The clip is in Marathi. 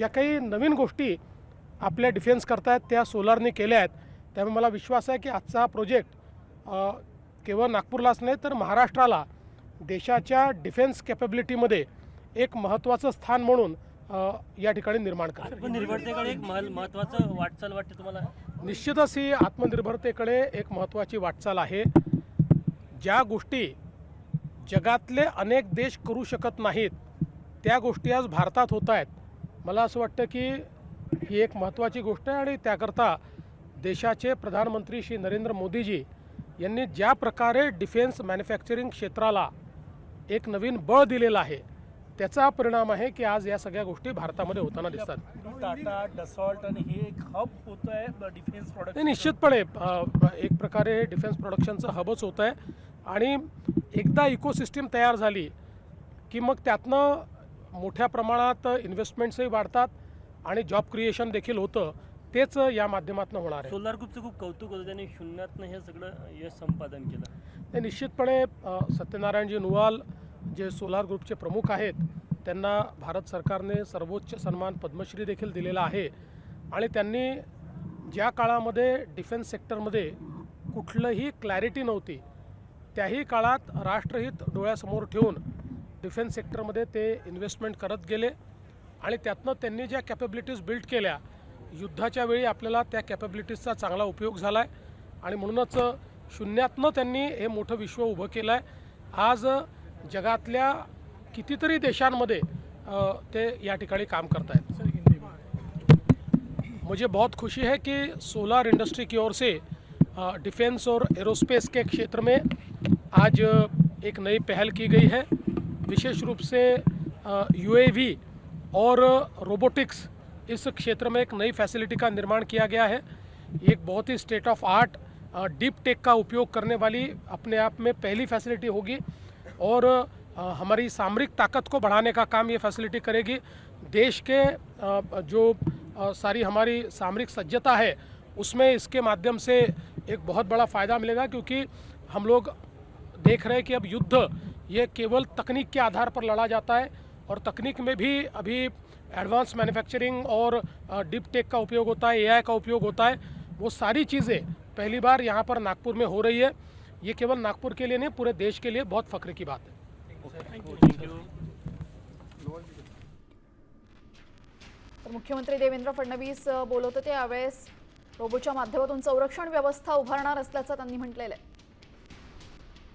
ज्या काही नवीन गोष्टी आपल्या डिफेन्स करतायत त्या सोलारने केल्या आहेत। त्यामुळे मला विश्वास आहे की आजचा हा प्रोजेक्ट केवळ नागपूरलाच नाही तर महाराष्ट्राला देशाच्या डिफेन्स कॅपेबिलिटीमध्ये एक महत्त्वाचं स्थान म्हणून या ठिकाणी निर्माण करेल। आत्मनिर्भरतेकडे एक महत्त्वाचं वाटचाल वाटते तुम्हाला? निश्चितच ही आत्मनिर्भरतेकडे एक महत्त्वाची वाटचाल आहे। ज्या गोष्टी जगातले अनेक देश करू शकत नाहीत त्या गोष्टी आज भारतात होत आहेत। मला असं वाटतं की ही एक महत्त्वाची गोष्ट आहे आणि त्याकरता देशाचे प्रधानमंत्री श्री नरेंद्र मोदीजी यांनी ज्या प्रकारे डिफेन्स मॅन्युफॅक्चरिंग क्षेत्राला एक नवीन बळ दिलेलं आहे त्याचा परिणाम आहे की आज या सगळ्या गोष्टी भारतामध्ये होताना दिसतात। टाटा डसॉल्ट आणि हे एक हब होत आहे डिफेन्स प्रोडक्ट। निश्चितपणे एक प्रकारे डिफेन्स प्रोडक्शनचं हबच होत आहे आणि एकदा इकोसिस्टम तयार झाली की मग त्यातनं मोठ्या प्रमाणात इन्व्हेस्टमेंट्सही वाढतात आणि जॉब क्रिएशन देखील होतं। तेच या माध्यमातून होणार आहे। सोलार ग्रुपचं खूप कौतुक होतं, त्यांनी शून्यातनं हे सगळं यश संपादन केलं। ते निश्चितपणे सत्यनारायणजी नुवाल जे सोलार ग्रुपचे प्रमुख आहेत त्यांना भारत सरकारने सर्वोच्च सन्मान पद्मश्री देखील दिलेला आहे आणि त्यांनी ज्या काळामध्ये डिफेन्स सेक्टरमध्ये कुठलंही क्लॅरिटी नव्हती त्याही काळात राष्ट्रहित डोळ्यासमोर ठेवून डिफेन्स सेक्टरमध्ये ते इन्व्हेस्टमेंट करत गेले आणि त्यातनं त्यांनी ज्या कॅपेबिलिटीज बिल्ड केल्या युद्धाच्या वेळी आपल्याला त्या कॅपेबिलिटीजचा चांगला उपयोग झाला आहे आणि म्हणूनच शून्यातनं त्यांनी हे मोठं विश्व उभं केलं आहे। आज जगातल्या कितीतरी देशांमध्ये ते या ठिकाणी काम करत आहेत। मुझे बहुत खुशी है कि सोलार इंडस्ट्री की ओर से डिफेंस और एरोस्पेस के क्षेत्र में आज एक नई पहल की गई है। विशेष रूप से यूएवी और रोबोटिक्स इस क्षेत्र में एक नई फैसिलिटी का निर्माण किया गया है। एक बहुत ही state of art deep tech का उपयोग करने वाली अपने आप में पहली फैसिलिटी होगी और हमारी सामरिक ताकत को बढ़ाने का काम ये फैसिलिटी करेगी। देश के जो सारी हमारी सामरिक सज्जता है उसमें इसके माध्यम से एक बहुत बड़ा फ़ायदा मिलेगा क्योंकि हम लोग देख रहे हैं कि अब युद्ध ये केवल तकनीक के आधार पर लड़ा जाता है और तकनीक में भी अभी एडवांस मैन्युफैक्चरिंग और डीप टेक का उपयोग होता है, एआई का उपयोग होता है। वो सारी चीज़ें पहली बार यहाँ पर नागपुर में हो रही है। ये केवल नागपुर के लिए नहीं पूरे देश के लिए बहुत फ़ख्र की बात है। थँक्यू। तर मुख्यमंत्री देवेंद्र फडणवीस बोलत होते यावेळेस रोबोच्या माध्यमातून संरक्षण व्यवस्था उभारणार असल्याचं त्यांनी म्हटलेलं आहे।